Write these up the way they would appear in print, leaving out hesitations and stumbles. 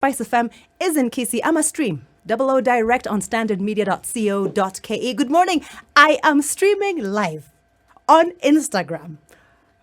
SpiceFM is in Kisi. I'm a stream. 00 direct on standardmedia.co.ke. Good morning. I am streaming live on Instagram.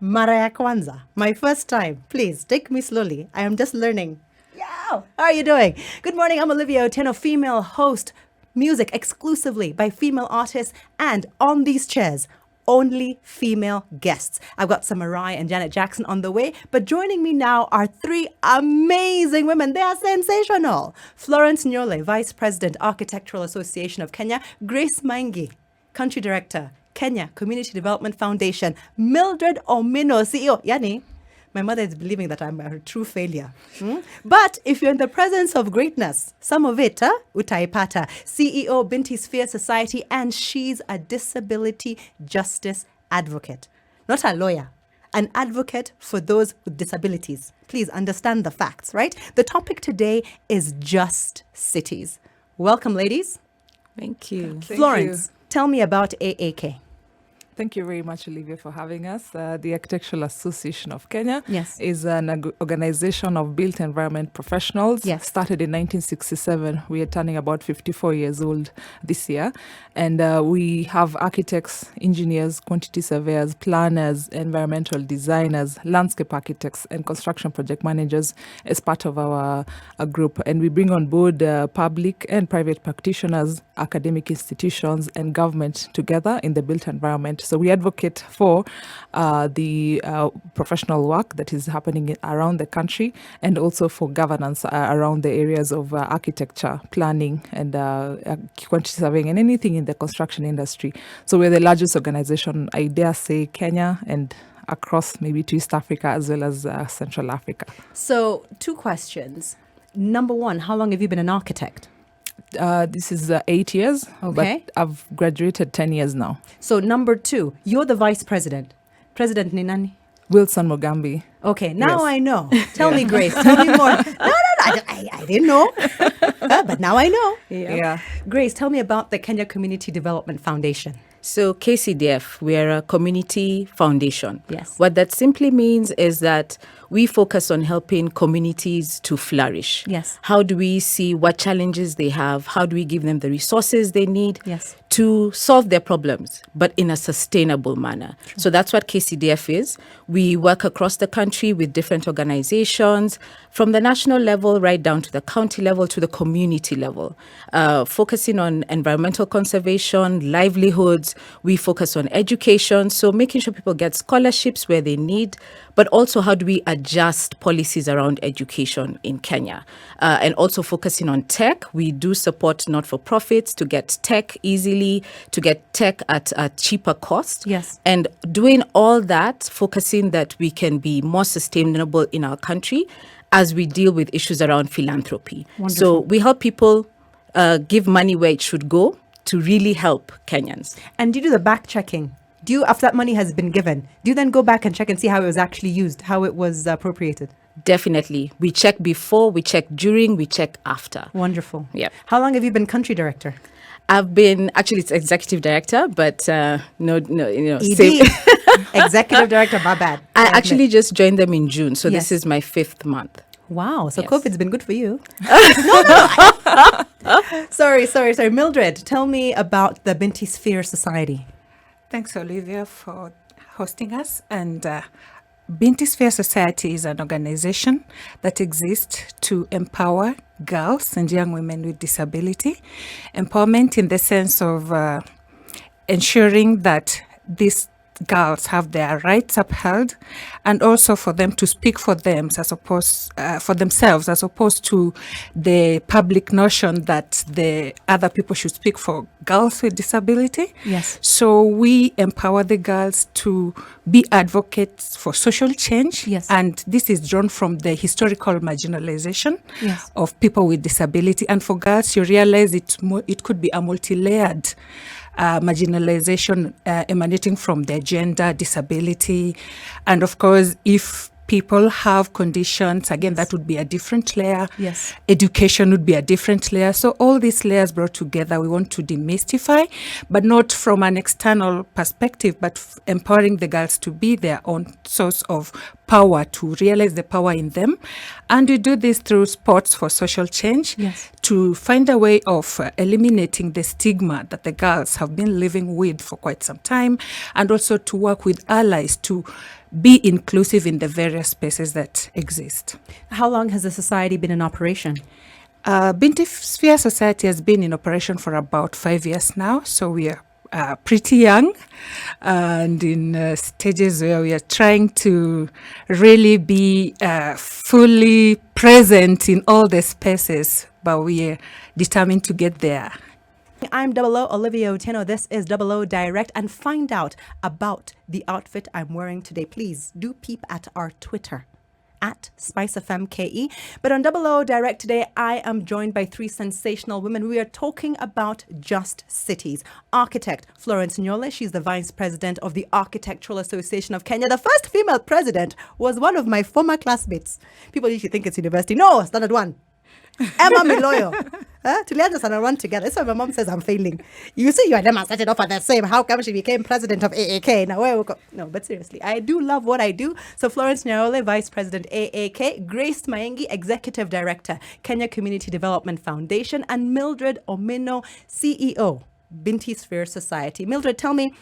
Mara ya kwanza. My first time. Please take me slowly. I am just learning. Yeah. How are you doing? Good morning. I'm Olivia Otieno, female host. Music exclusively by female artists, and on these chairs, only female guests. I've got some Mariah and Janet Jackson on the way, but joining me now are three amazing women. They are sensational. Florence Nyole, Vice President, Architectural Association of Kenya. Grace Maingi, Country Director, Kenya Community Development Foundation. Mildred Omino, CEO. Yani, my mother is believing that I'm a true failure. But if you're in the presence of greatness, some of it, utaipata. CEO, Binti Sphere Society, and she's a disability justice advocate. Not a lawyer, an advocate for those with disabilities. Please understand the facts, right? The topic today is just cities. Welcome, ladies. Thank you. Florence, tell me about AAK. Thank you very much, Olivia, for having us. The Architectural Association of Kenya is an organization of built environment professionals. Started in 1967. We are turning about 54 years old this year. And we have architects, engineers, quantity surveyors, planners, environmental designers, landscape architects, and construction project managers as part of our group. And we bring on board public and private practitioners, academic institutions, and government together in the built environment. So we advocate for the professional work that is happening around the country, and also for governance around the areas of architecture, planning, and quantity surveying, and anything in the construction industry. So we're the largest organization, I dare say, Kenya, and across maybe to East Africa as well as Central Africa. So 2 questions. Number 1, how long have you been an architect? This is 8 years, but I've graduated 10 years now. So number 2, you're the vice president. President ni nani? Wilson Mugambi. Okay, now I know. Tell me, Grace. Tell me more. No, I didn't know. But now I know. Yeah. Grace, tell me about the Kenya Community Development Foundation. So KCDF, we are a community foundation. Yes. What that simply means is that we focus on helping communities to flourish. Yes. How do we see what challenges they have? How do we give them the resources they need to solve their problems, but in a sustainable manner? True. So that's what KCDF is. We work across the country with different organizations, from the national level right down to the county level to the community level, focusing on environmental conservation, livelihoods. We focus on education, so making sure people get scholarships where they need, but also how do we adjust policies around education in Kenya? And also focusing on tech. We do support not-for-profits to get tech easily, to get tech at a cheaper cost. Yes. And doing all that, focusing that we can be more sustainable in our country as we deal with issues around philanthropy. Wonderful. So we help people give money where it should go to really help Kenyans. And do you do the back checking? Do you, after that money has been given, do you then go back and check and see how it was actually used, how it was appropriated? Definitely. We check before, we check during, we check after. Wonderful. Yeah. How long have you been country director? I've been, actually it's executive director, but no, ED. Executive director, my bad. I actually just joined them in June, so this is my 5th month. Wow, so Yes. COVID's been good for you. Sorry. Mildred, tell me about the Binti Sphere Society. Thanks, Olivia, for hosting us. And Binti Sphere Society is an organization that exists to empower girls and young women with disability. Empowerment in the sense of ensuring that these girls have their rights upheld, and also for them to speak for them for themselves, as opposed to the public notion that the other people should speak for girls with disability. Yes. So we empower the girls to be advocates for social change. Yes. And this is drawn from the historical marginalization Yes. of people with disability. And for girls, you realize it could be a multi-layered marginalization emanating from their gender, disability, and of course, if people have conditions, again, that would be a different layer. Yes. Education would be a different layer. So all these layers brought together, we want to demystify, but not from an external perspective, but empowering the girls to be their own source of power, to realize the power in them. And we do this through sports for social change, to find a way of eliminating the stigma that the girls have been living with for quite some time, and also to work with allies to be inclusive in the various spaces that exist. How long has the society been in operation? Binti Sphere Society has been in operation for about 5 years now, so we are pretty young and in stages where we are trying to really be fully present in all the spaces, but we are determined to get there. I'm 00 Olivia Otieno. This is 00 Direct, and find out about the outfit I'm wearing today. Please do peep at our Twitter at SpiceFM KE. But on 00 Direct today, I am joined by three sensational women. We are talking about just cities. Architect Florence Nyole, she's the Vice President of the Architectural Association of Kenya. The first female president was one of my former classmates. People usually think it's university. No, Standard 1. Emma Miloyo. Tulianza Standard 1 together. That's why my mom says I'm failing. You see, you and Emma started off at the same. How come she became president of AAK? Now, where we go? No, but seriously, I do love what I do. So Florence Nyole, Vice President AAK, Grace Mayengi, Executive Director, Kenya Community Development Foundation, and Mildred Omino, CEO, Binti Sphere Society. Mildred, tell me,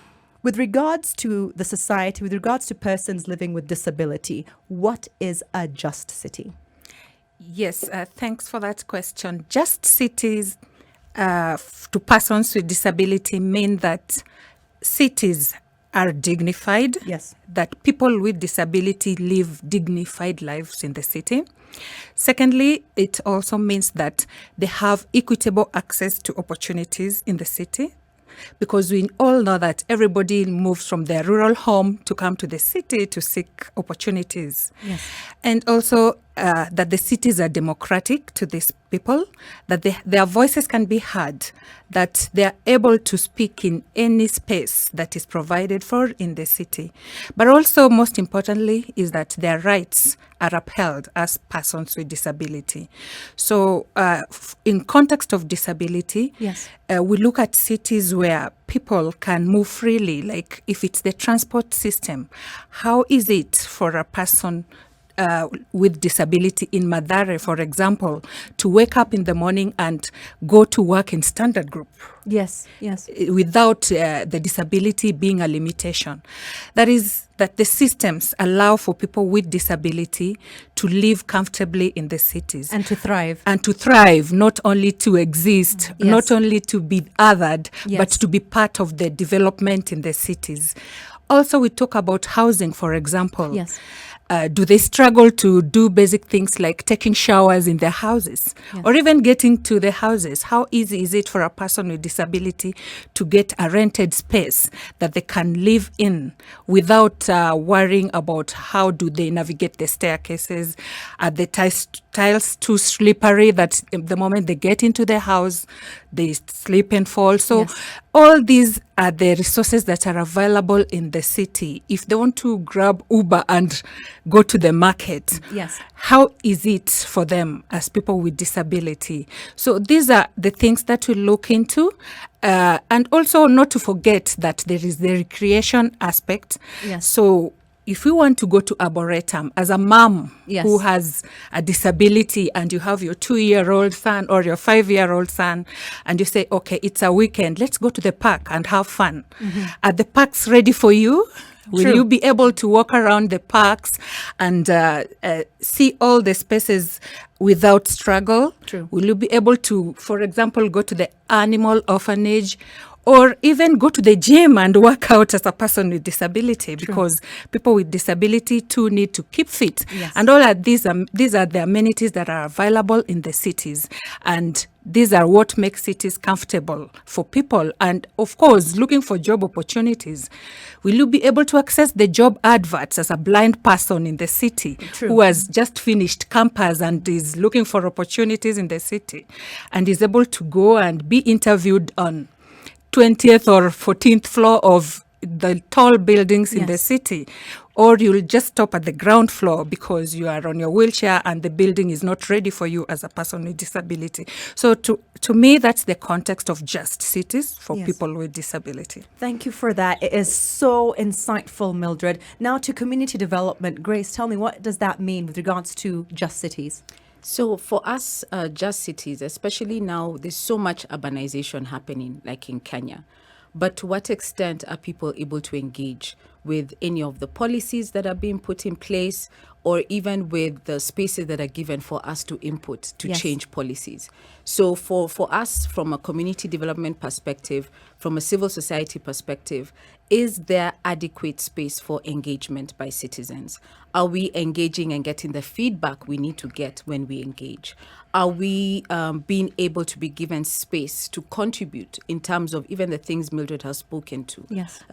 with regards to the society, with regards to persons living with disability, what is a just city? Yes, thanks for that question. Just cities to persons with disability mean that cities are dignified, that people with disability live dignified lives in the city. Secondly, it also means that they have equitable access to opportunities in the city, because we all know that everybody moves from their rural home to come to the city to seek opportunities. And also that the cities are democratic to these people, that their voices can be heard, that they are able to speak in any space that is provided for in the city. But also, most importantly, is that their rights are upheld as persons with disability. So in context of disability, we look at cities where people can move freely, like if it's the transport system, how is it for a person with disability in Mathare, for example, to wake up in the morning and go to work in Standard Group? Without the disability being a limitation. That is, that the systems allow for people with disability to live comfortably in the cities. And to thrive. And to thrive, not only to exist, not only to be othered, but to be part of the development in the cities. Also, we talk about housing, for example. Do they struggle to do basic things like taking showers in their houses or even getting to the houses? How easy is it for a person with disability to get a rented space that they can live in without worrying about how do they navigate the staircases? Are the tiles too slippery that the moment they get into the house, they slip and fall? So all these are the resources that are available in the city. If they want to grab Uber and go to the market, how is it for them as people with disability? So these are the things that we look into. And also not to forget that there is the recreation aspect. So if we want to go to Arboretum, as a mom who has a disability and you have your 2-year-old son or your 5-year-old son, and you say, okay, it's a weekend, let's go to the park and have fun. Are the parks ready for you? Will you be able to walk around the parks and see all the spaces without struggle? Will you be able to, for example, go to the animal orphanage or even go to the gym and work out as a person with disability? Because people with disability too need to keep fit. And all of these are the amenities that are available in the cities. And these are what makes cities comfortable for people. And of course, looking for job opportunities. Will you be able to access the job adverts as a blind person in the city who has just finished campus and is looking for opportunities in the city and is able to go and be interviewed on 20th or 14th floor of the tall buildings in the city? or you'll just stop at the ground floor because you are on your wheelchair and the building is not ready for you as a person with disability. So to me, that's the context of just cities for people with disability. Thank you for that. It is so insightful, Mildred. Now to community development. Grace, tell me, what does that mean with regards to just cities? So for us, just cities, especially now, there's so much urbanization happening, like in Kenya. But to what extent are people able to engage with any of the policies that are being put in place, or even with the spaces that are given for us to input to change policies? So for us, from a community development perspective, from a civil society perspective, is there adequate space for engagement by citizens? Are we engaging and getting the feedback we need to get when we engage? Are we being able to be given space to contribute in terms of even the things Mildred has spoken to?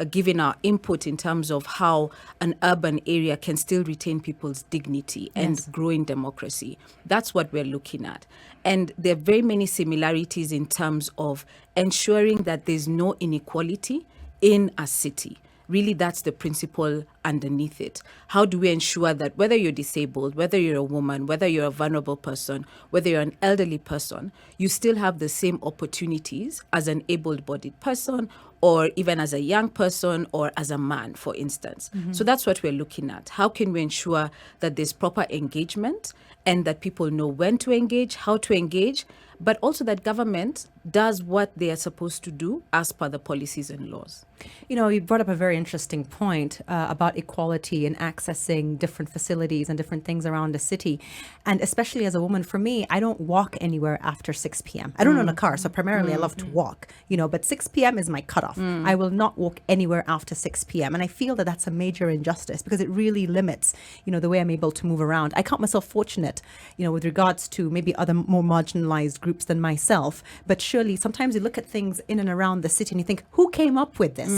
Giving our input in terms of how an urban area can still retain people's dignity and grow in democracy. That's what we're looking at. And there are very many similarities in terms of ensuring that there's no inequality in a city. Really, that's the principle underneath it. How do we ensure that whether you're disabled, whether you're a woman, whether you're a vulnerable person, whether you're an elderly person, you still have the same opportunities as an able-bodied person, or even as a young person, or as a man, for instance. So that's what we're looking at. How can we ensure that there's proper engagement and that people know when to engage, how to engage, but also that government does what they are supposed to do as per the policies and laws? You know, you brought up a very interesting point about equality and accessing different facilities and different things around the city. And especially as a woman, for me, I don't walk anywhere after 6 p.m. I don't own a car, so primarily I love to walk, you know, but 6 p.m. is my cutoff. I will not walk anywhere after 6 p.m. And I feel that that's a major injustice because it really limits, you know, the way I'm able to move around. I count myself fortunate, you know, with regards to maybe other more marginalized groups than myself. But surely sometimes you look at things in and around the city and you think, who came up with this?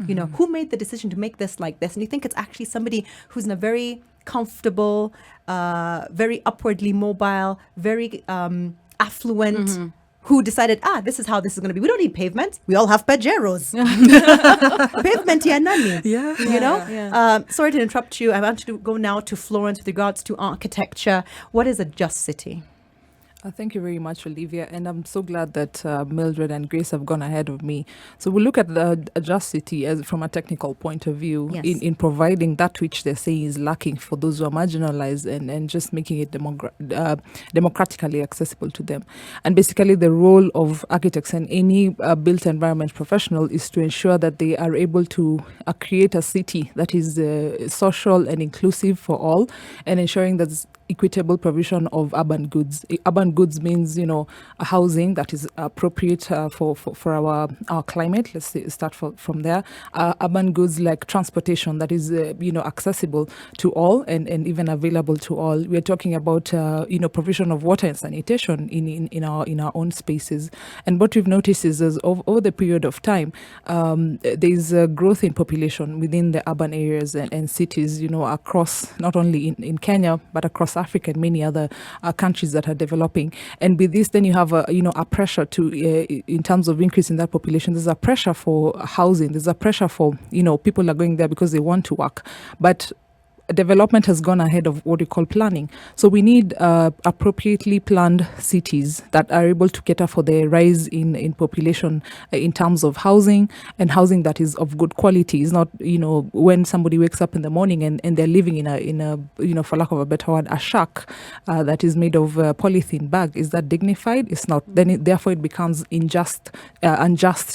You know, who made the decision to make this like this? And you think it's actually somebody who's in a very comfortable, very upwardly mobile, very affluent, who decided, this is how this is going to be. We don't need pavement. We all have Pajeros. Pavement, nani. You know? Sorry to interrupt you. I want to go now to Florence with regards to architecture. What is a just city? Thank you very much, Olivia. And I'm so glad that Mildred and Grace have gone ahead of me. So we'll look at the just city as from a technical point of view in providing that which they're saying is lacking for those who are marginalized and just making it democratically accessible to them. And basically the role of architects and any built environment professional is to ensure that they are able to create a city that is social and inclusive for all, and ensuring that equitable provision of urban goods. Urban goods means, you know, a housing that is appropriate for our climate. Let's start from there. Urban goods like transportation that is, you know, accessible to all and even available to all. We're talking about, you know, provision of water and sanitation in our own spaces. And what we've noticed is over the period of time, there's a growth in population within the urban areas and cities, you know, across not only in Kenya, but across Africa and many other countries that are developing. And with this, then you have a pressure to, in terms of increasing that population, there's a pressure for housing. There's a pressure for, you know, people are going there because they want to work. But development has gone ahead of what we call planning. So we need appropriately planned cities that are able to cater for the rise in population in terms of housing, and housing that is of good quality. It's not, you know, when somebody wakes up in the morning and they're living in a you know, for lack of a better word, a shack that is made of a polythene bag. Is that dignified? It's not. Then therefore it becomes unjust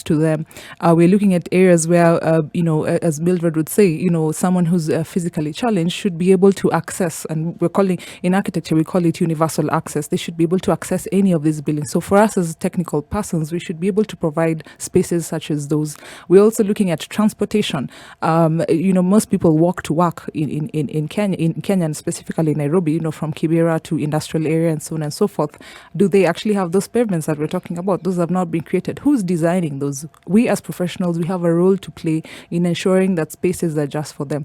to them. We're looking at areas where, you know, as Mildred would say, you know, someone who's physically challenged should be able to access, and in architecture we call it universal access. They should be able to access any of these buildings. So for us as technical persons, we should be able to provide spaces such as those. We're also looking at transportation. You know, most people walk to work in Kenya, and specifically in Nairobi, you know, from Kibera to industrial area and so on and so forth. Do they actually have those pavements that we're talking about? Those have not been created. Who's designing those? We as professionals, we have a role to play in ensuring that spaces are just for them.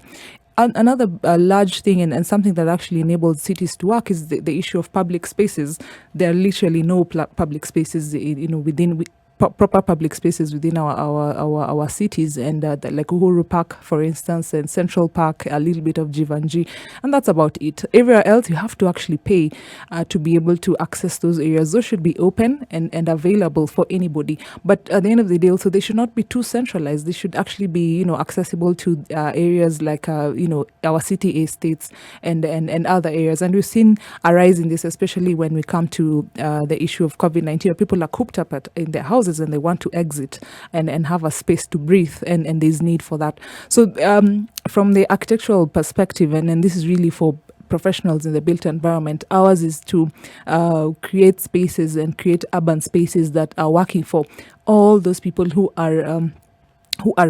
Another large thing and something that actually enables cities to work is the issue of public spaces. There are literally no public spaces, you know, within proper public spaces within our cities, and like Uhuru Park, for instance, and Central Park, a little bit of Jivanji, and that's about it. Everywhere else, you have to actually pay to be able to access those areas. Those should be open and available for anybody. But at the end of the day, also, they should not be too centralized. They should actually be, accessible to areas like, our city estates and other areas. And we've seen a rise in this, especially when we come to the issue of COVID-19, where people are cooped up in their houses and they want to exit and have a space to breathe, and there's need for that. So from the architectural perspective, and this is really for professionals in the built environment, ours is to create spaces and create urban spaces that are working for all those people who are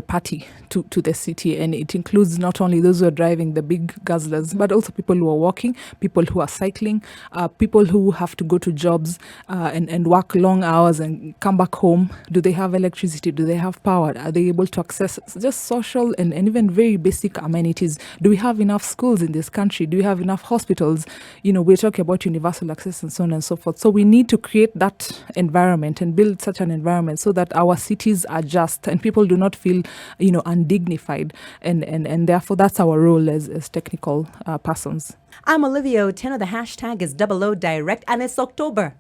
party to the city. And it includes not only those who are driving the big guzzlers, but also people who are walking, people who are cycling, people who have to go to jobs and work long hours and come back home. Do they have electricity? Do they have power? Are they able to access just social and even very basic amenities? Do we have enough schools in this country? Do we have enough hospitals? We're talking about universal access and so on and so forth. So we need to create that environment and build such an environment so that our cities are just and people do not feel undignified, and therefore that's our role as technical persons. I'm Olivia Otieno. The hashtag is O Direct, and it's October.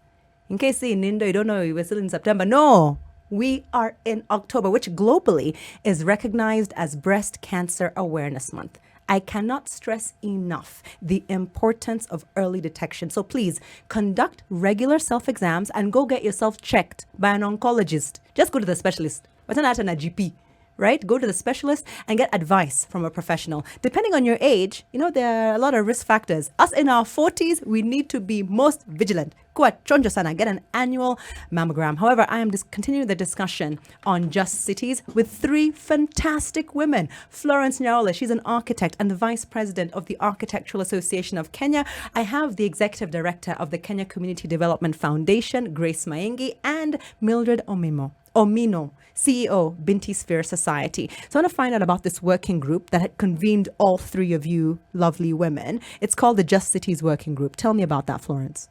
In case you're in Indo, you don't know we're still in September. No, we are in October, which globally is recognized as Breast Cancer Awareness Month. I cannot stress enough the importance of early detection. So please conduct regular self-exams and go get yourself checked by an oncologist. Just go to the specialist. What's not an GP? Right? Go to the specialist and get advice from a professional. Depending on your age, there are a lot of risk factors. Us in our 40s, we need to be most vigilant. Get an annual mammogram. However, I am continuing the discussion on Just Cities with three fantastic women. Florence Nyaola, she's an architect and the vice president of the Architectural Association of Kenya. I have the executive director of the Kenya Community Development Foundation, Grace Mayengi, and Mildred Omino, CEO, Binti Sphere Society. So I want to find out about this working group that had convened all three of you lovely women. It's called the Just Cities Working Group. Tell me about that, Florence.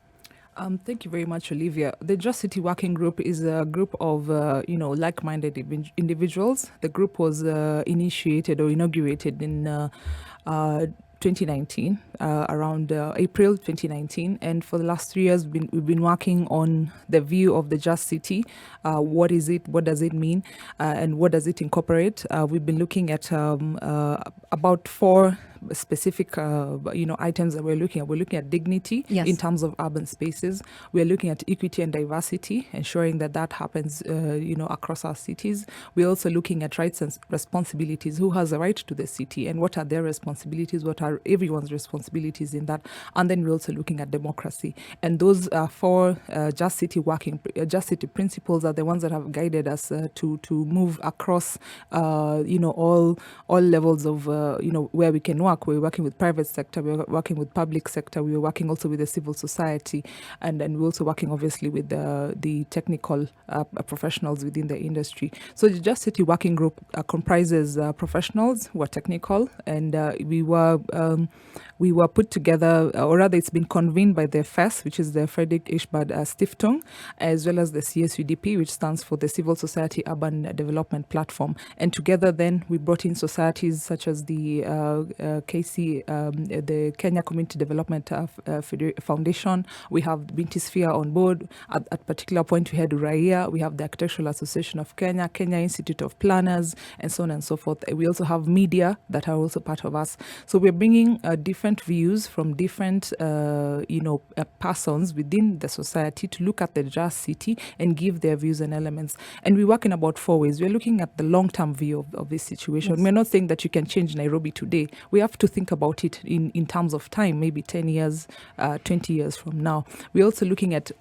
Thank you very much, Olivia. The Just City Working Group is a group of, like-minded individuals. The group was initiated or inaugurated in 2019, around April 2019. And for the last 3 years, we've been working on the view of the Just City. What is it? What does it mean? And what does it incorporate? We've been looking at about 4 specific items that we're looking at. We're looking at dignity in terms of urban spaces. We're looking at equity and diversity, ensuring that happens across our cities. We're also looking at rights and responsibilities. Who has a right to the city and what are their responsibilities? What are everyone's responsibilities in that? And then we're also looking at democracy. And those 4 Just City principles are the ones that have guided us to move across all levels of where we can work. We're working with private sector, we're working with public sector, we're working also with the civil society, and we're also working obviously with the technical professionals within the industry. So the Just City Working Group comprises professionals who are technical, and we were put together, or rather it's been convened by the FES, which is the Frederick Ishbad Stiftung, as well as the CSUDP, which stands for the Civil Society Urban Development Platform. And together then we brought in societies such as the the Kenya Community Development Foundation. We have Binti Sphere on board. At particular point, we had Uraia. We have the Architectural Association of Kenya, Kenya Institute of Planners, and so on and so forth. We also have media that are also part of us. So we're bringing different views from different, persons within the society to look at the Just City and give their views and elements. And we work in about 4 ways. We're looking at the long-term view of this situation. Yes. We're not saying that you can change Nairobi today. We have to think about it in terms of time, maybe 10 years, 20 years from now. We're also looking at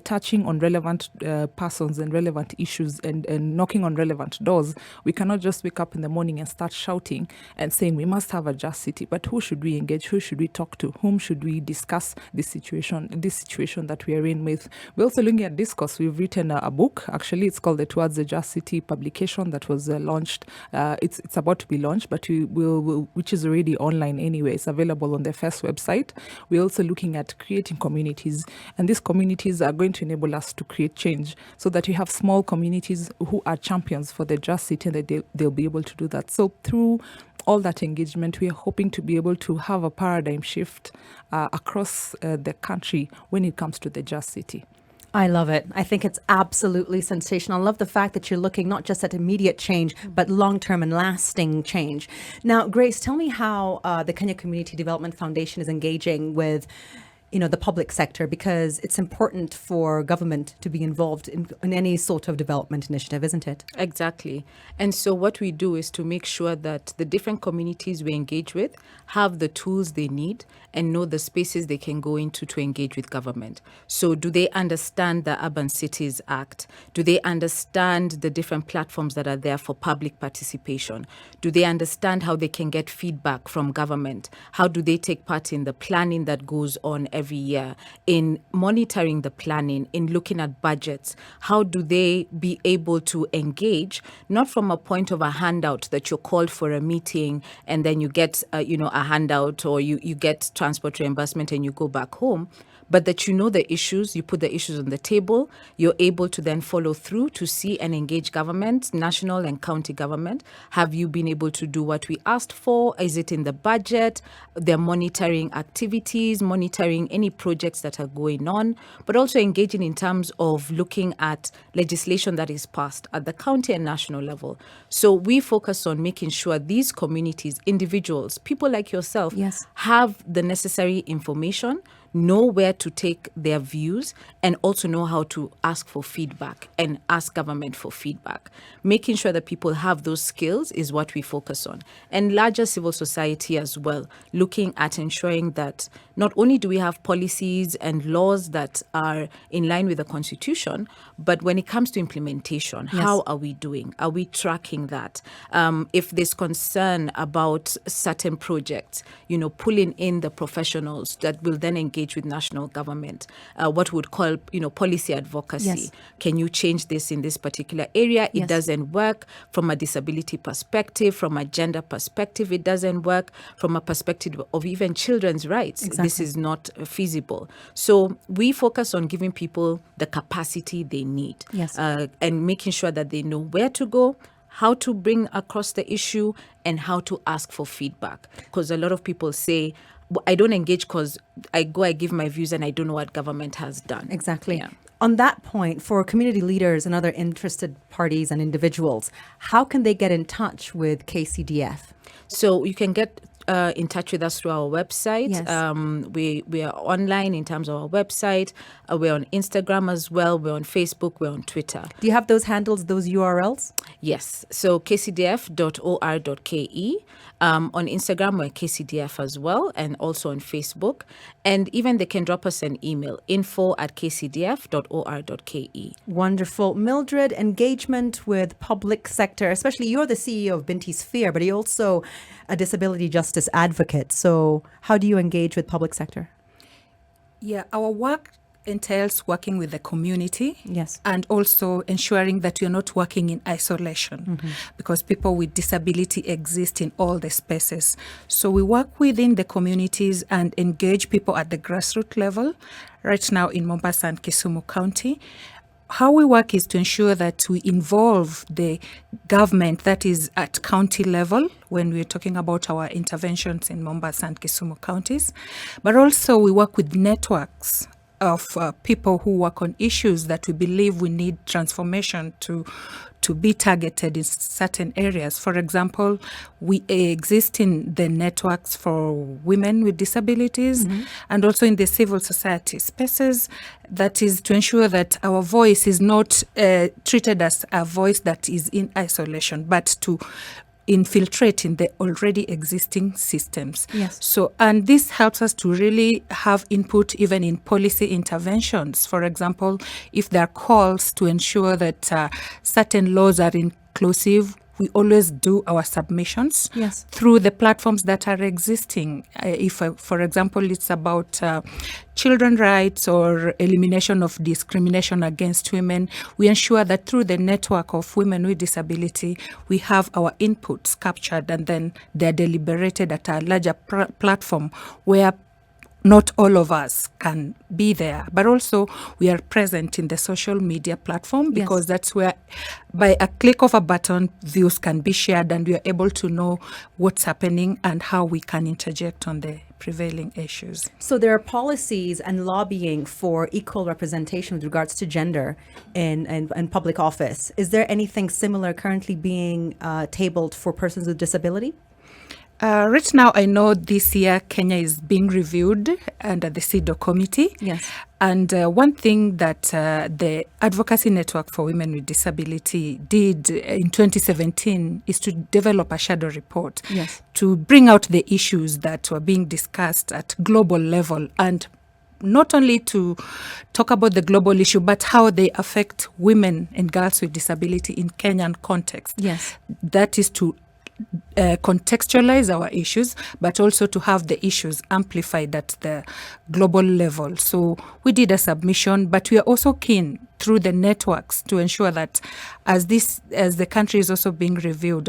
touching on relevant persons and relevant issues and knocking on relevant doors. We cannot just wake up in the morning and start shouting and saying we must have a Just City. But who should we engage? Who should we talk to? Whom should we discuss this situation that we are in with? We're also looking at discourse. We've written a book. Actually, it's called the Towards the Just City publication that was launched. It's about to be launched, but which is already already online anyway. It's available on their first website. We're also looking at creating communities, and these communities are going to enable us to create change so that you have small communities who are champions for the Just City, and that they'll be able to do that. So through all that engagement, we are hoping to be able to have a paradigm shift across the country when it comes to the Just City. I love it. I think it's absolutely sensational. I love the fact that you're looking not just at immediate change, but long-term and lasting change. Now, Grace, tell me how the Kenya Community Development Foundation is engaging with the public sector, because it's important for government to be involved in any sort of development initiative, isn't it? Exactly. And so what we do is to make sure that the different communities we engage with have the tools they need and know the spaces they can go into to engage with government. So do they understand the Urban Cities Act? Do they understand the different platforms that are there for public participation? Do they understand how they can get feedback from government? How do they take part in the planning that goes on every year, in monitoring the planning, in looking at budgets? How do they be able to engage, not from a point of a handout that you're called for a meeting and then you get a handout, or you get transport reimbursement and you go back home, but that you know the issues, you put the issues on the table, you're able to then follow through to see and engage government, national and county government. Have you been able to do what we asked for? Is it in the budget? They're monitoring activities, monitoring any projects that are going on, but also engaging in terms of looking at legislation that is passed at the county and national level. So we focus on making sure these communities, individuals, people like yourself, have the necessary information, know where to take their views, and also know how to ask for feedback and ask government for feedback. Making sure that people have those skills is what we focus on. And larger civil society as well, looking at ensuring that not only do we have policies and laws that are in line with the Constitution, but when it comes to implementation, how are we doing? Are we tracking that? If there's concern about certain projects, pulling in the professionals that will then engage with national government, what we would call, policy advocacy. Can you change this in this particular area? It doesn't work from a disability perspective, from a gender perspective. It doesn't work from a perspective of even children's rights. Exactly. This is not feasible. So we focus on giving people the capacity they need, and making sure that they know where to go, how to bring across the issue, and how to ask for feedback. Because a lot of people say, I don't engage because I give my views and I don't know what government has done. Exactly. Yeah. On that point, for community leaders and other interested parties and individuals, how can they get in touch with KCDF? So you can get in touch with us through our website. We are online in terms of our website. We're on Instagram as well. We're on Facebook. We're on Twitter. Do you have those handles, those URLs? Yes. So kcdf.or.ke. On Instagram, we're KCDF as well, and also on Facebook. And even they can drop us an email, info@kcdf.or.ke. Wonderful. Mildred, engagement with public sector, especially you're the CEO of Binti Sphere, but you're also a disability justice advocate. So how do you engage with public sector? Yeah, our work entails working with the community, yes, and also ensuring that you're not working in isolation, because people with disability exist in all the spaces. So we work within the communities and engage people at the grassroots level, right now in Mombasa and Kisumu County. How we work is to ensure that we involve the government that is at county level when we're talking about our interventions in Mombasa and Kisumu counties, but also we work with networks of people who work on issues that we believe we need transformation to be targeted in certain areas. For example, we exist in the networks for women with disabilities and also in the civil society spaces. That is to ensure that our voice is not treated as a voice that is in isolation, but to infiltrate in the already existing systems. Yes. So, and this helps us to really have input even in policy interventions. For example, if there are calls to ensure that certain laws are inclusive we always do our submissions through the platforms that are existing. If, for example, it's about children's rights or elimination of discrimination against women, we ensure that through the network of women with disability, we have our inputs captured and then they're deliberated at a larger platform where not all of us can be there, but also we are present in the social media platform because that's where, by a click of a button, views can be shared and we are able to know what's happening and how we can interject on the prevailing issues. So there are policies and lobbying for equal representation with regards to gender in public office. Is there anything similar currently being tabled for persons with disability? Right now, I know this year Kenya is being reviewed under the CEDAW committee. Yes. And one thing that the Advocacy Network for Women with Disability did in 2017 is to develop a shadow report to bring out the issues that were being discussed at global level, and not only to talk about the global issue, but how they affect women and girls with disability in Kenyan context. Yes. That is to contextualize our issues, but also to have the issues amplified at the global level. So we did a submission, but we are also keen through the networks to ensure that as the country is also being reviewed,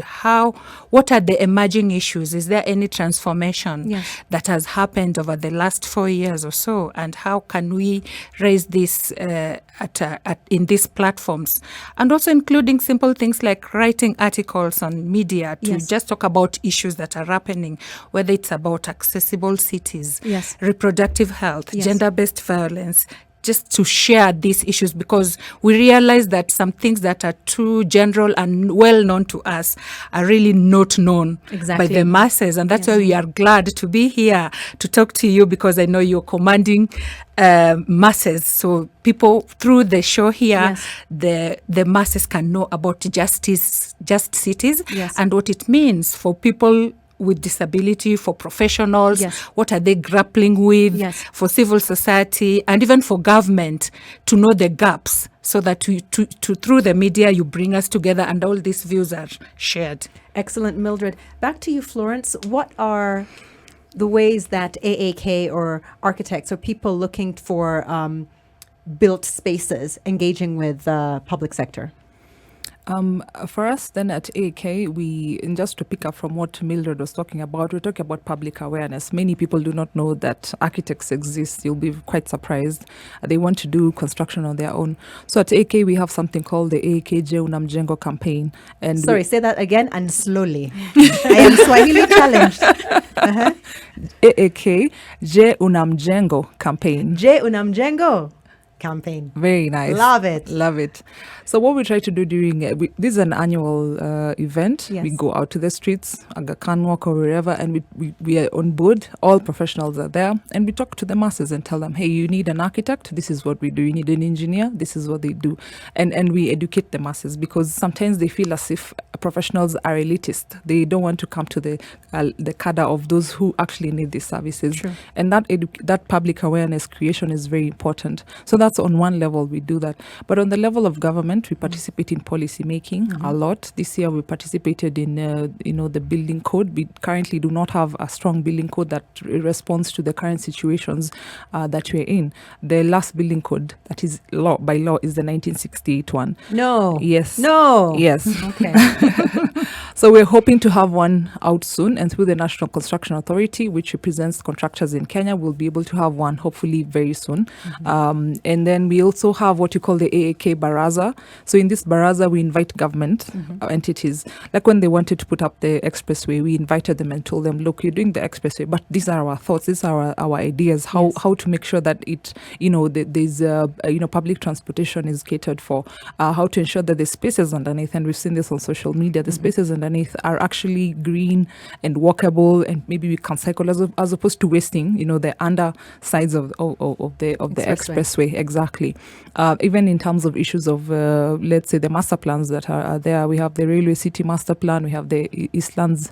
what are the emerging issues? Is there any transformation that has happened over the last 4 years or so? And how can we raise this in these platforms? And also including simple things like writing articles on media to just talk about issues that are happening, whether it's about accessible cities, reproductive health, gender-based violence, just to share these issues, because we realize that some things that are too general and well known to us are really not known by the masses. And that's why we are glad to be here to talk to you, because I know you're commanding masses. So people through the show here, the masses can know about just cities and what it means for people with disability, for professionals, what are they grappling with, for civil society, and even for government to know the gaps, so that through the media you bring us together and all these views are shared. Excellent, Mildred. Back to you, Florence. What are the ways that AAK or architects or people looking for built spaces engaging with the public sector? For us then at AAK, and just to pick up from what Mildred was talking about, we're talking about public awareness. Many people do not know that architects exist. You'll be quite surprised. They want to do construction on their own. So at AAK, we have something called the AAK Je Unamjengo campaign. And sorry, say that again and slowly. I am Swahili challenged. AAK Je Unamjengo campaign. Je Unamjengo campaign. Very nice. Love it. Love it. So what we try to do during, this is an annual event. Yes. We go out to the streets, Aga Khan Walk or wherever, and we are on board. All professionals are there, and we talk to the masses and tell them, hey, you need an architect, this is what we do. You need an engineer, this is what they do. And we educate the masses, because sometimes they feel as if professionals are elitist. They don't want to come to the cadre of those who actually need these services. Sure. And that public awareness creation is very important. So that's on one level, we do that. But on the level of government, we participate in policy making a lot. This year we participated in the building code. We currently do not have a strong building code that responds to the current situations that we're in. The last building code that is by law is the 1968 one. No. Yes. No. Yes. Okay. So we're hoping to have one out soon, and through the National Construction Authority, which represents contractors in Kenya, we'll be able to have one hopefully very soon. And then we also have what you call the AAK Baraza. So in this Baraza, we invite government entities. Like when they wanted to put up the expressway, we invited them and told them, look, you're doing the expressway, but these are our thoughts, these are our ideas, how to make sure that it, there's public transportation is catered for, how to ensure that the spaces underneath, and we've seen this on social media, the spaces underneath are actually green and walkable, and maybe we can cycle as opposed to wasting, the undersides of the expressway. Exactly. Even in terms of issues of, let's say, the master plans that are there, we have the Railway City Master Plan, we have the Eastlands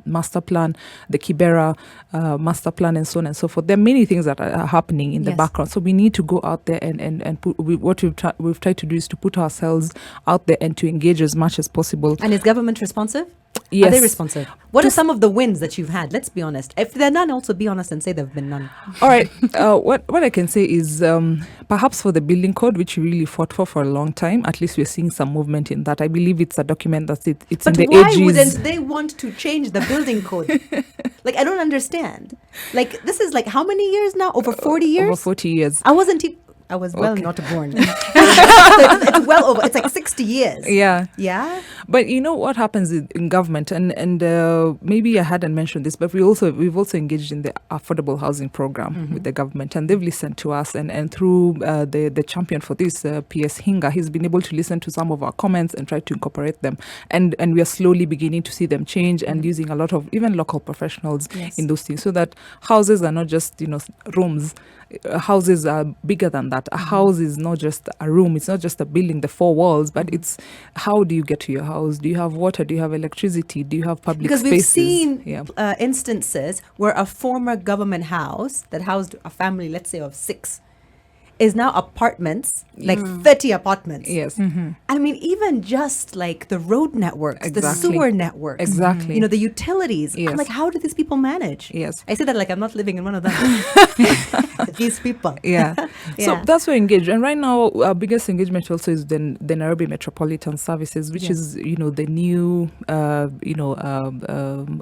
Master Plan, the Kibera Master Plan, and so on and so forth. There are many things that are happening in the background. So we need to go out there and put, what we've tried to do is to put ourselves out there and to engage as much as possible. And is government responsive? Yes. Are they responsive? What are some of the wins that you've had? Let's be honest. If they're none, also be honest and say there have been none. All right. What I can say is perhaps for the building code, which we really fought for a long time, at least we're seeing some movement in that. I believe it's a document that's it's but in the why ages. Wouldn't they want to change the building code? Like, I don't understand. Like, this is like how many years now? Over 40 years? Over 40 years. I was not born. So it's well over. It's like 60 years. Yeah. Yeah. But you know what happens in government, and maybe I hadn't mentioned this, but we've also engaged in the affordable housing program with the government, and they've listened to us, and through the champion for this, PS Hinga, he's been able to listen to some of our comments and try to incorporate them, and we are slowly beginning to see them change, and using a lot of even local professionals in those things, so that houses are not just rooms. Houses are bigger than that. A house is not just a room, it's not just a building, the four walls, but it's how do you get to your house? Do you have water? Do you have electricity? Do you have public spaces? Because we've seen instances where a former government house that housed a family, let's say of 6, is now apartments, like 30 apartments. Yes. I mean, even just like the road networks, the sewer networks, exactly, the utilities. Yes. I'm like, how do these people manage? Yes. I say that like I'm not living in one of them. These people. Yeah. So that's where engaged. And right now, our biggest engagement also is the Nairobi Metropolitan Services, which is, the new,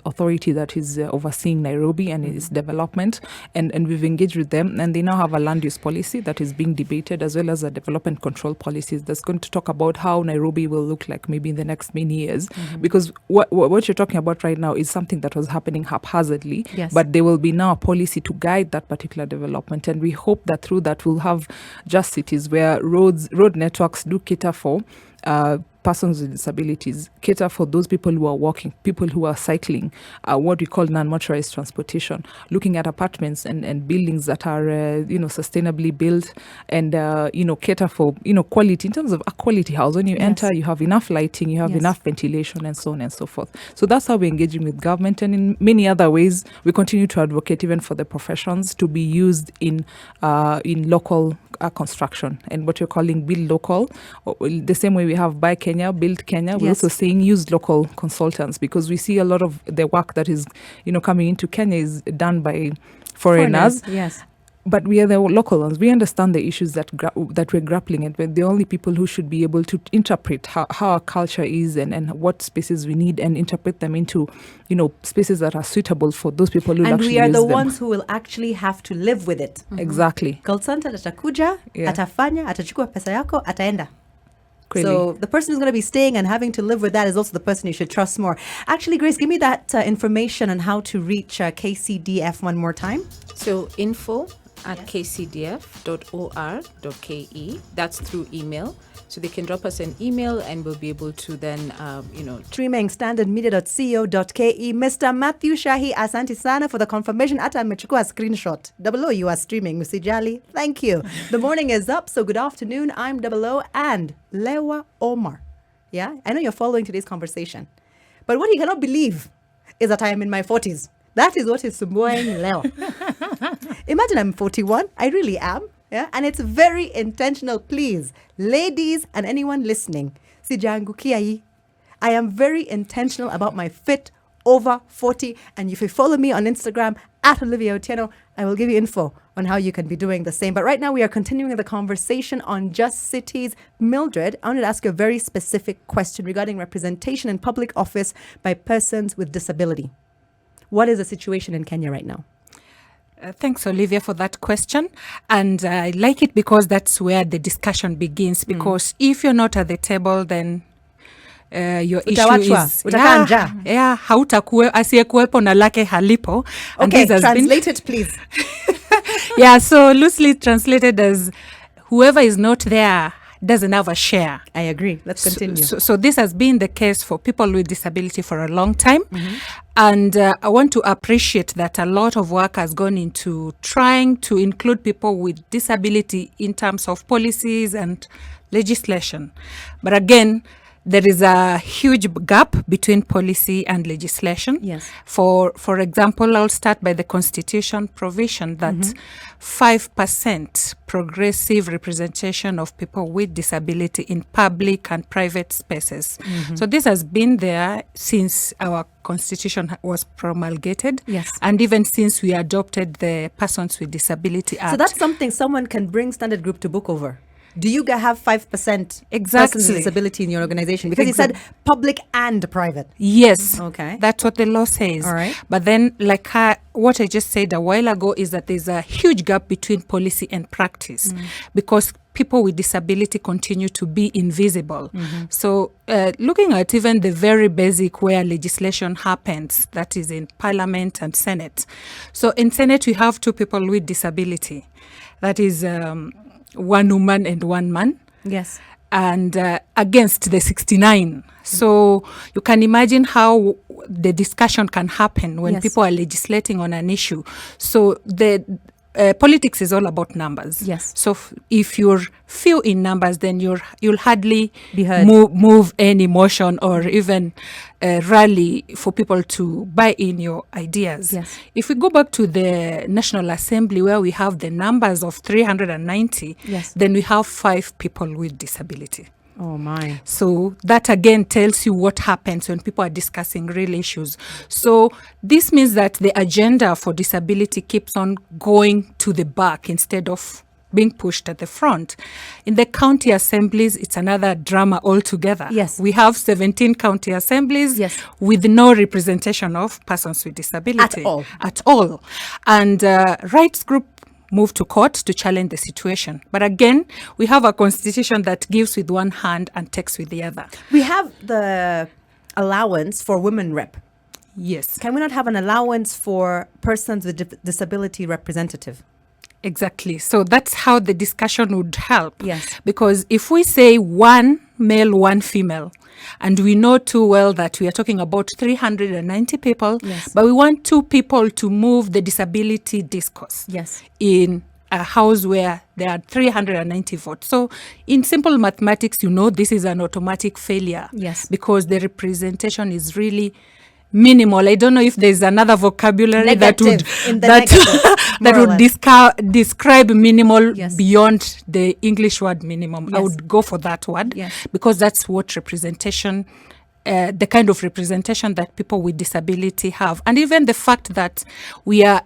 authority that is overseeing Nairobi and its development. And we've engaged with them, and they now have a land use policy that is being debated, as well as a development control policies that's going to talk about how Nairobi will look like maybe in the next many years. Because what you're talking about right now is something that was happening haphazardly, but there will be now a policy to guide that particular development. And we hope that through that we'll have just cities where road networks do cater for persons with disabilities, cater for those people who are walking, people who are cycling, what we call non-motorized transportation, looking at apartments and buildings that are, sustainably built, and, cater for, quality, in terms of a quality house. When you enter, you have enough lighting, you have enough ventilation, and so on and so forth. So that's how we're engaging with government. And in many other ways, we continue to advocate even for the professions to be used in local construction, and what you're calling build local. The same way we have Buy Kenya, Build Kenya, we're also saying use local consultants, because we see a lot of the work that is, coming into Kenya is done by foreigners. Yes. But we are the local ones. We understand the issues that we're grappling with. We're the only people who should be able to interpret how our culture is and what spaces we need, and interpret them into, spaces that are suitable for those people who actually use them. And we are the ones who will actually have to live with it. Exactly. Call center atakuja, atafanya, atachukua pesa yako, ataenda. Clearly. So the person who's going to be staying and having to live with that is also the person you should trust more. Actually, Grace, give me that information on how to reach KCDF one more time. So info@kcdf.or.ke. That's through email. So they can drop us an email, and we'll be able to then, Streaming standardmedia.co.ke. Mr. Matthew Shahi, asante sana for the confirmation. Ata amechukua screenshot. Double O, you are streaming. Musijali. Thank you. The morning is up, so good afternoon. I'm Double O and Lewa Omar. Yeah, I know you're following today's conversation. But what you cannot believe is that I am in my 40s. That is what is sumbuing Lewa. Imagine I'm 41. I really am. Yeah, and it's very intentional. Please, ladies and anyone listening, sijaangukia hii. I am very intentional about my fit over 40. And if you follow me on Instagram @Olivia Otieno, I will give you info on how you can be doing the same. But right now we are continuing the conversation on Just Cities. Mildred, I wanted to ask you a very specific question regarding representation in public office by persons with disability. What is the situation in Kenya right now? Thanks, Olivia, for that question. And I like it because that's where the discussion begins. Because if you're not at the table, then your issue is hautakuwe asiyekuwepo na lake halipo. Okay, translate it, please. Yeah, so loosely translated as whoever is not there doesn't have a share. I agree. Let's continue. So this has been the case for people with disability for a long time. And I want to appreciate that a lot of work has gone into trying to include people with disability in terms of policies and legislation. But again, there is a huge gap between policy and legislation. Yes. For example, I'll start by the Constitution provision that 5% progressive representation of people with disability in public and private spaces. So this has been there since our Constitution was promulgated. Yes. And even since we adopted the Persons with Disability Act. So that's something someone can bring Standard Group to book over. Do you have 5% persons with disability in your organization? Because you said public and private. Yes. Okay. That's what the law says. All right. But then, like what I just said a while ago, is that there's a huge gap between policy and practice because people with disability continue to be invisible. So looking at even the very basic where legislation happens, that is in Parliament and Senate. So in Senate, we have 2 people with disability. That is... 1 woman and 1 man. Yes. And against the 69. So you can imagine how the discussion can happen when people are legislating on an issue. So the politics is all about numbers. Yes. So if you're few in numbers, then you'll hardly be heard. move any motion or even rally for people to buy in your ideas. Yes. If we go back to the National Assembly where we have the numbers of 390, then we have 5 people with disability. Oh my. So that again tells you what happens when people are discussing real issues. So this means that the agenda for disability keeps on going to the back instead of being pushed at the front. In the county assemblies, it's another drama altogether. Yes. We have 17 county assemblies with no representation of persons with disability. At all. And rights group moved to court to challenge the situation. But again, we have a constitution that gives with one hand and takes with the other. We have the allowance for women rep. Yes. Can we not have an allowance for persons with disability representative? Exactly. So that's how the discussion would help. Yes. Because if we say 1 male, 1 female, and we know too well that we are talking about 390 people, but we want 2 people to move the disability discourse in a house where there are 390 votes. So in simple mathematics, this is an automatic failure because the representation is really minimal. I don't know if there's another vocabulary that would describe minimal beyond the English word minimum. I would go for that word because that's what representation, the kind of representation that people with disability have. And even the fact that we are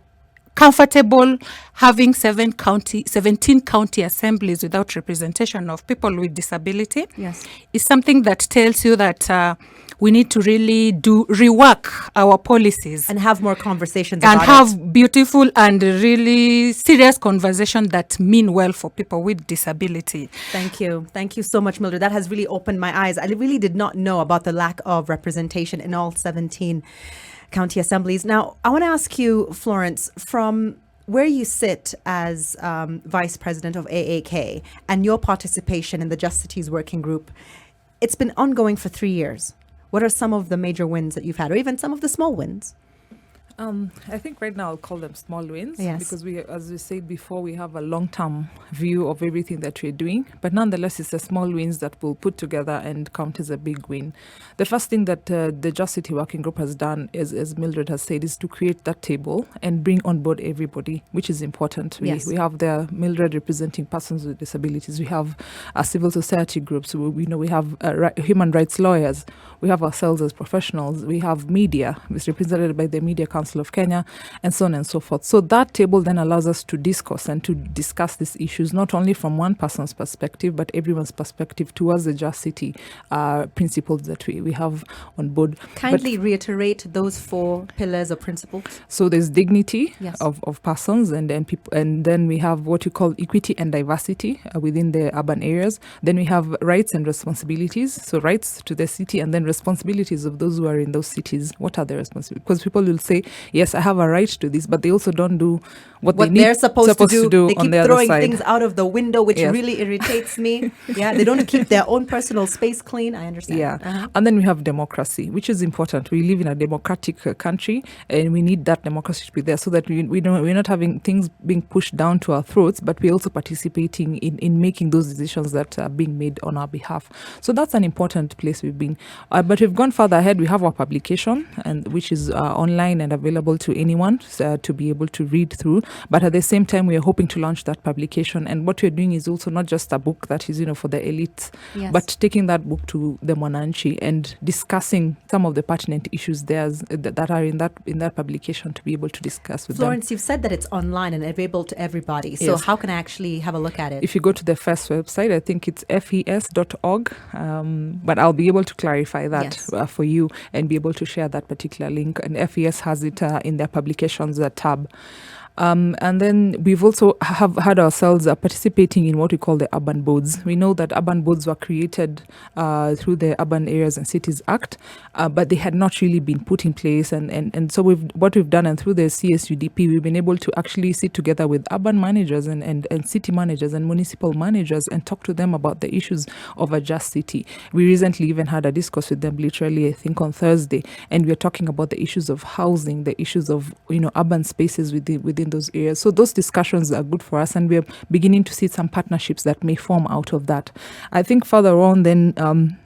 comfortable having 17 county assemblies without representation of people with disability is something that tells you that we need to really rework our policies and have more conversations and about have beautiful and really serious conversations that mean well for people with disability. Thank you so much, Mildred. That has really opened my eyes. I really did not know about the lack of representation in all 17 county assemblies. Now, I want to ask you, Florence, from where you sit as Vice President of AAK and your participation in the Justities Working Group, it's been ongoing for 3 years. What are some of the major wins that you've had, or even some of the small wins? I think right now I'll call them small wins because we, as we said before, we have a long-term view of everything that we're doing. But nonetheless, it's a small wins that we'll put together and count as a big win. The first thing that the Justice Working Group has done is, as Mildred has said, is to create that table and bring on board everybody, which is important. We have the Mildred representing persons with disabilities. We have civil society groups. We have human rights lawyers. We have ourselves as professionals. We have media, which is represented by the Media Council of Kenya, and so on and so forth. So that table then allows us to discuss and to discuss these issues, not only from one person's perspective, but everyone's perspective towards the Justity principles that we have on board. Kindly reiterate those 4 pillars or principles. So there's dignity of persons, and then people, and then we have what you call equity and diversity within the urban areas. Then we have rights and responsibilities. So rights to the city, and then responsibilities of those who are in those cities. What are the responsibilities? Because people will say, yes, I have a right to this, but they also don't do what they're supposed to do. They on keep the throwing other side. things out of the window, which really irritates me. Yeah, they don't keep their own personal space clean. I understand. Yeah, and then we have democracy, which is important. We live in a democratic country, and we need that democracy to be there so that we're not having things being pushed down to our throats, but we're also participating in making those decisions that are being made on our behalf. So that's an important place we've been. But we've gone further ahead. We have our publication, and which is online and available to anyone to be able to read through. But at the same time, we are hoping to launch that publication. And what we're doing is also not just a book that is, for the elites, but taking that book to the Mwananchi and discussing some of the pertinent issues there that are in that publication to be able to discuss with Florence, them. you've said that it's online and available to everybody. So how can I actually have a look at it? If you go to the FES website, I think it's fes.org, but I'll be able to clarify that for you and be able to share that particular link. And FES has it in their publications tab. And then we've also have had ourselves participating in what we call the urban boards. We know that urban boards were created through the Urban Areas and Cities Act, but they had not really been put in place. And so what we've done, and through the CSUDP, we've been able to actually sit together with urban managers and city managers and municipal managers and talk to them about the issues of a just city. We recently even had a discourse with them, literally, I think on Thursday, and we're talking about the issues of housing, the issues of urban spaces within those areas. So those discussions are good for us, and we're beginning to see some partnerships that may form out of that. I think further on then,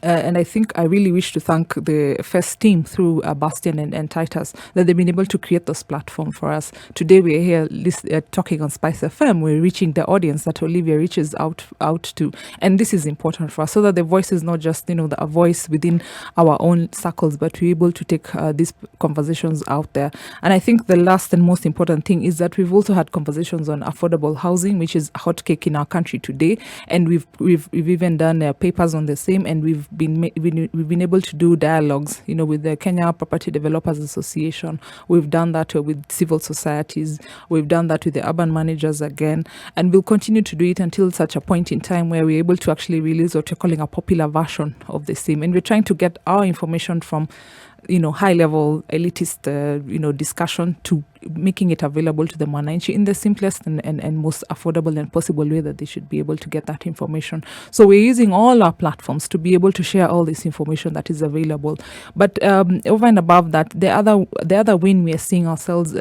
and I think I really wish to thank the FES team through Bastian and Titus that they've been able to create this platform for us. Today we're here talking on SpiceFM. We're reaching the audience that Olivia reaches out to, and this is important for us so that the voice is not just a voice within our own circles, but we're able to take these conversations out there. And I think the last and most important thing is that we've also had conversations on affordable housing, which is a hot cake in our country today, and we've even done papers on the same, and we've been able to do dialogues, with the Kenya Property Developers Association. We've done that with civil societies. We've done that with the urban managers again, and we'll continue to do it until such a point in time where we're able to actually release what we're calling a popular version of the same. And we're trying to get our information from high-level elitist, discussion to making it available to the Mwananchi in the simplest and most affordable and possible way that they should be able to get that information. So we're using all our platforms to be able to share all this information that is available. But over and above that, the other win we are seeing ourselves,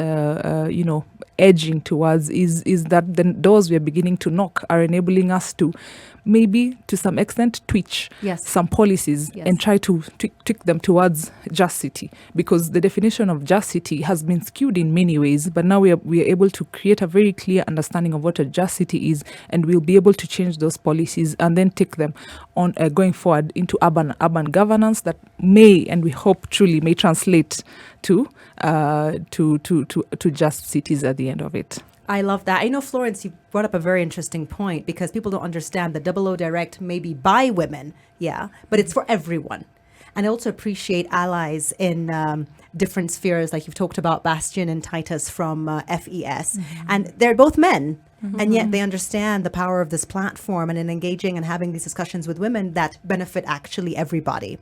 edging towards is that the doors we are beginning to knock are enabling us to maybe to some extent twitch some policies and try to tweak them towards just city, because the definition of just city has been skewed in many ways, but now we are able to create a very clear understanding of what a just city is, and we'll be able to change those policies and then take them on going forward into urban governance that may, and we hope truly may, translate to just cities at the end of it. I love that. I know, Florence, you brought up a very interesting point, because people don't understand that 00 Direct may be by women, but it's for everyone. And I also appreciate allies in different spheres, like you've talked about Bastian and Titus from FES. And they're both men. And yet they understand the power of this platform, and in engaging and having these discussions with women that benefit actually everybody.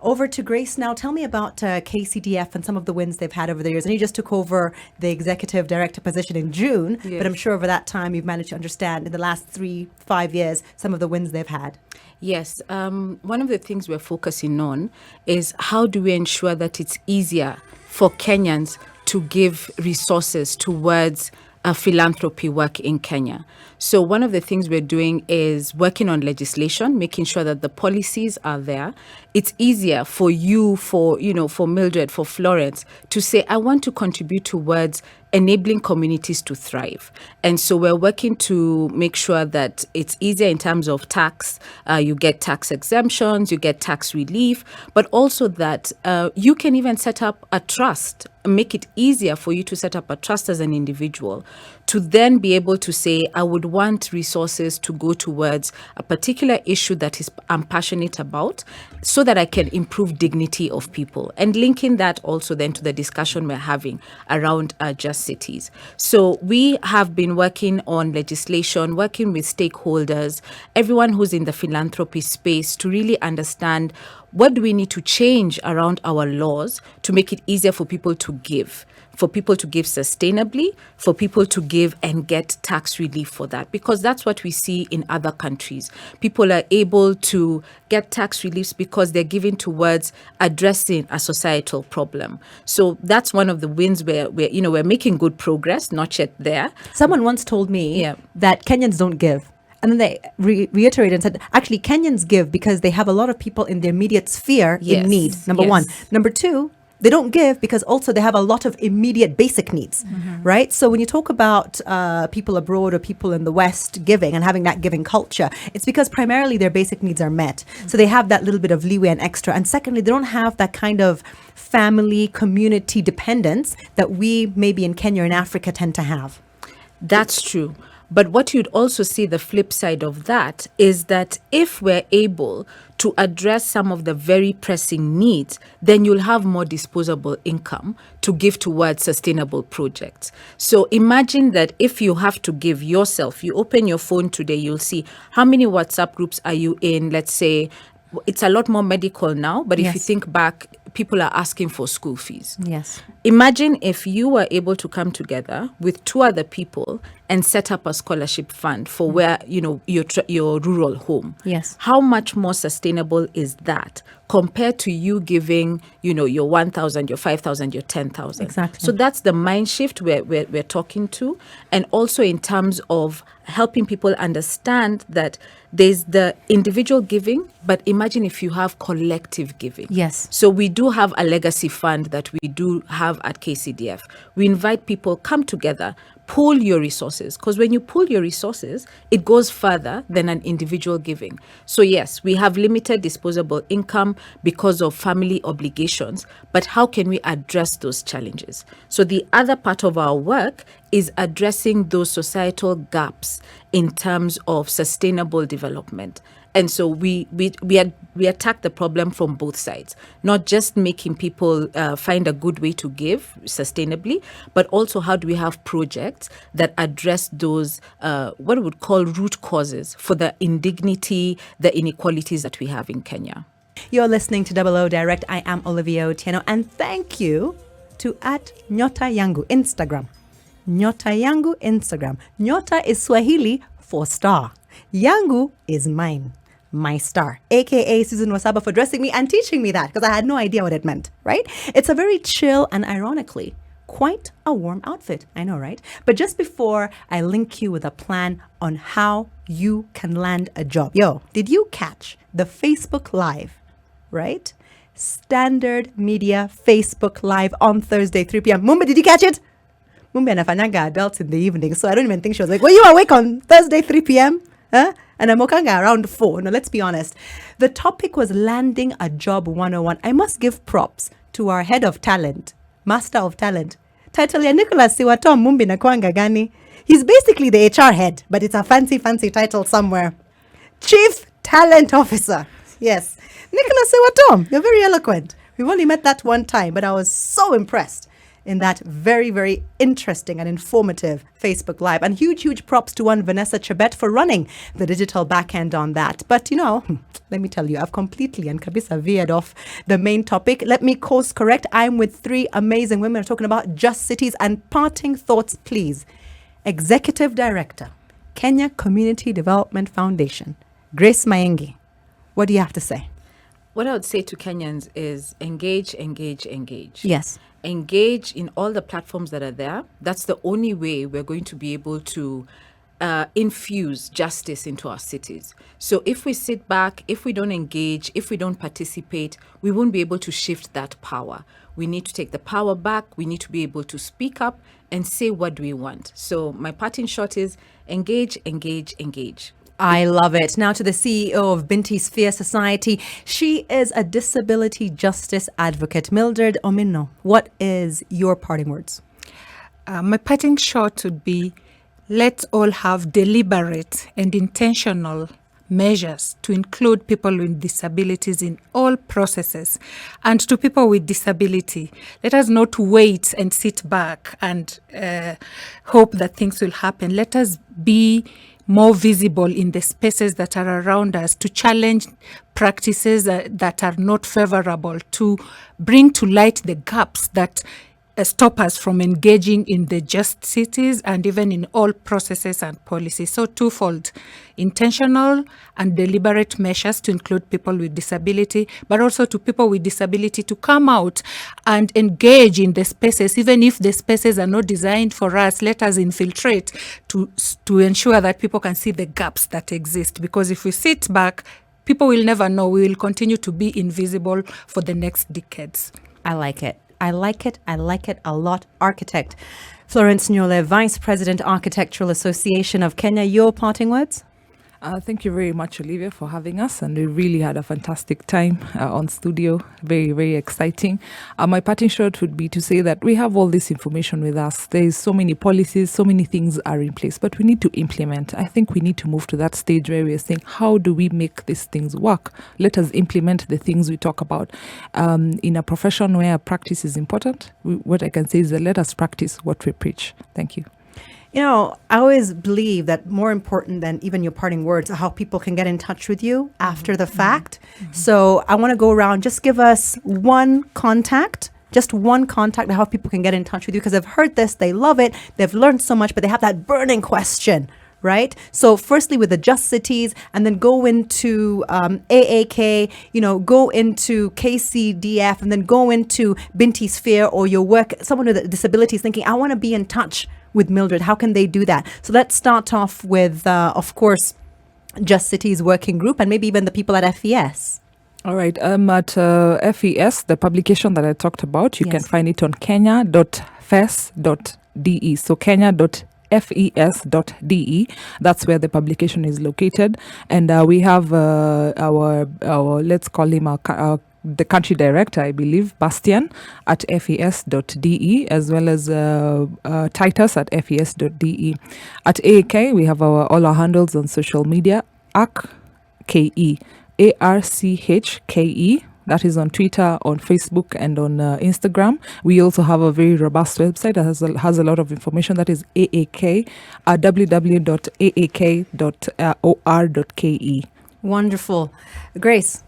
Over to Grace now. Tell me about KCDF and some of the wins they've had over the years. And you just took over the executive director position in June, but I'm sure over that time you've managed to understand in the last 3-5 years some of the wins they've had. Yes. One of the things we're focusing on is how do we ensure that it's easier for Kenyans to give resources towards philanthropy work in Kenya. So one of the things we're doing is working on legislation, making sure that the policies are there. It's easier for you, for Mildred, for Florence, to say, I want to contribute towards enabling communities to thrive. And so we're working to make sure that it's easier in terms of tax. You get tax exemptions, you get tax relief, but also that you can even set up a trust, make it easier for you to set up a trust as an individual, to then be able to say, I would want resources to go towards a particular issue that I'm passionate about, so that I can improve dignity of people. And linking that also then to the discussion we're having around just cities. So we have been working on legislation, working with stakeholders, everyone who's in the philanthropy space, to really understand what do we need to change around our laws to make it easier for people to give sustainably, for people to give and get tax relief for that? Because that's what we see in other countries. People are able to get tax reliefs because they're giving towards addressing a societal problem. So that's one of the wins where we're making good progress, not yet there. Someone once told me that Kenyans don't give. And then they reiterated and said, actually, Kenyans give because they have a lot of people in their immediate sphere in need, number one. Number two, they don't give because also they have a lot of immediate basic needs, right? So when you talk about people abroad or people in the West giving and having that giving culture, it's because primarily their basic needs are met. So they have that little bit of leeway and extra. And secondly, they don't have that kind of family, community dependence that we maybe in Kenya or in Africa tend to have. That's true. But what you'd also see the flip side of that is that if we're able to address some of the very pressing needs, then you'll have more disposable income to give towards sustainable projects. So imagine that if you have to give yourself, you open your phone today, you'll see how many WhatsApp groups are you in. Let's say it's a lot more medical now, but if you think back, people are asking for school fees. Yes. Imagine if you were able to come together with 2 other people and set up a scholarship fund for where, your rural home. Yes. How much more sustainable is that compared to you giving, your 1,000, your 5,000, your 10,000? Exactly. So that's the mind shift we're talking to. And also in terms of helping people understand that there's the individual giving, but imagine if you have collective giving. Yes. So we do have a legacy fund that we do have at KCDF. We invite people, come together, pool your resources, because when you pool your resources, it goes further than an individual giving. So yes, we have limited disposable income because of family obligations, but how can we address those challenges? So the other part of our work is addressing those societal gaps in terms of sustainable development. And so we attack the problem from both sides, not just making people find a good way to give sustainably, but also how do we have projects that address those, what we would call root causes for the indignity, the inequalities that we have in Kenya. You're listening to 00 Direct. I am Olivia Otieno, and thank you to @Nyota Yangu Instagram. Nyota Yangu Instagram. Nyota is Swahili for star. Yangu is mine. My star, aka Susan Wasaba, for dressing me and teaching me that, because I had no idea what it meant, right? It's a very chill and ironically quite a warm outfit. I know, right? But just before I link you with a plan on how you can land a job. Did you catch the Facebook Live, right? Standard Media Facebook Live on Thursday, 3 p.m. Mumba, did you catch it? Mumba anafanyanga adults in the evening, so I don't even think she was like, were you awake on Thursday, 3 p.m.? Huh? And I'm okanga around 4. No, let's be honest. The topic was landing a job 101. I must give props to our head of talent, master of talent. Title ya Nicholas Siwatom Mumbi na kwanga gani. He's basically the HR head, but it's a fancy title somewhere. Chief Talent Officer. Yes. Nicholas Siwatom, you're very eloquent. We've only met that one time, but I was so impressed in that very, very interesting and informative Facebook Live. And huge props to one Vanessa Chebet for running the digital backend on that. But, let me tell you, I've completely and kabisa veered off the main topic. Let me course correct. I'm with 3 amazing women. We're talking about Just Cities. And parting thoughts, please. Executive Director, Kenya Community Development Foundation, Grace Mayengi. What do you have to say? What I would say to Kenyans is engage. Yes. Engage in all the platforms that are there. That's the only way we're going to be able to infuse justice into our cities. So if we sit back, if we don't engage, if we don't participate, we won't be able to shift that power. We need to take the power back. We need to be able to speak up and say what do we want. So my parting shot is engage. I love it. Now to the CEO of Binti Sphere Society. She is a disability justice advocate. Mildred Omino, what is your parting words? My parting shot would be, let's all have deliberate and intentional measures to include people with disabilities in all processes. And to people with disability, let us not wait and sit back and hope that things will happen. Let us be more visible in the spaces that are around us, to challenge practices that are not favorable, to bring to light the gaps that stop us from engaging in the just cities and even in all processes and policies. So twofold: intentional and deliberate measures to include people with disability, but also to people with disability to come out and engage in the spaces, even if the spaces are not designed for us. Let us infiltrate to ensure that people can see the gaps that exist. Because if we sit back, people will never know. We will continue to be invisible for the next decades. I like it. I like it a lot. Architect Florence Nyole, Vice President, Architectural Association of Kenya. Your parting words? Thank you very much, Olivia, for having us. And we really had a fantastic time on studio. Very, very exciting. My parting shot would be to say that we have all this information with us. There is so many policies, so many things are in place, but we need to implement. I think we need to move to that stage where we are saying, how do we make these things work? Let us implement the things we talk about. In a profession where practice is important, what I can say is that let us practice what we preach. Thank you. You know, I always believe that more important than even your parting words are how people can get in touch with you after the fact. So I want to go around, just give us one contact, how people can get in touch with you, because they've heard this, they love it, they've learned so much, but they have that burning question, right? So firstly with the Just Cities, and then go into AAK, go into KCDF, and then go into Binti Sphere or your work. Someone with a disability is thinking, I want to be in touch with Mildred. How can they do that? So let's start off with, of course, Just Cities Working Group, and maybe even the people at FES. All right. At FES, the publication that I talked about, you can find it on kenya.fes.de. So kenya.fes.de. That's where the publication is located. And we have our let's call him our the country director, I believe, Bastian at fes.de, as well as Titus at fes.de. At AAK, we have all our handles on social media, ARCHKE, ARCHKE. That is on Twitter, on Facebook, and on Instagram. We also have a very robust website that has a lot of information. That is AAK, www.aak.or.ke. Wonderful. Grace?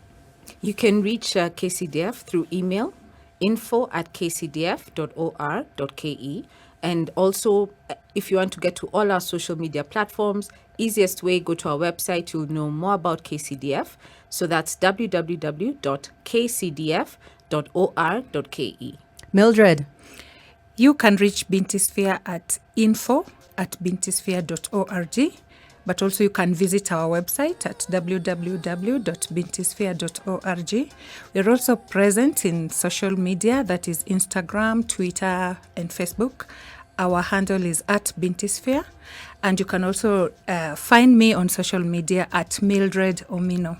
You can reach KCDF through email, info@kcdf.or.ke. And also, if you want to get to all our social media platforms, easiest way, go to our website. You'll know more about KCDF. So that's www.kcdf.or.ke. Mildred? You can reach Binti Sphere at info@bintisphere.org. But also you can visit our website at www.bintisphere.org. We're also present in social media, that is Instagram, Twitter, and Facebook. Our handle is @Bintisphere. And you can also find me on social media at Mildred Omino.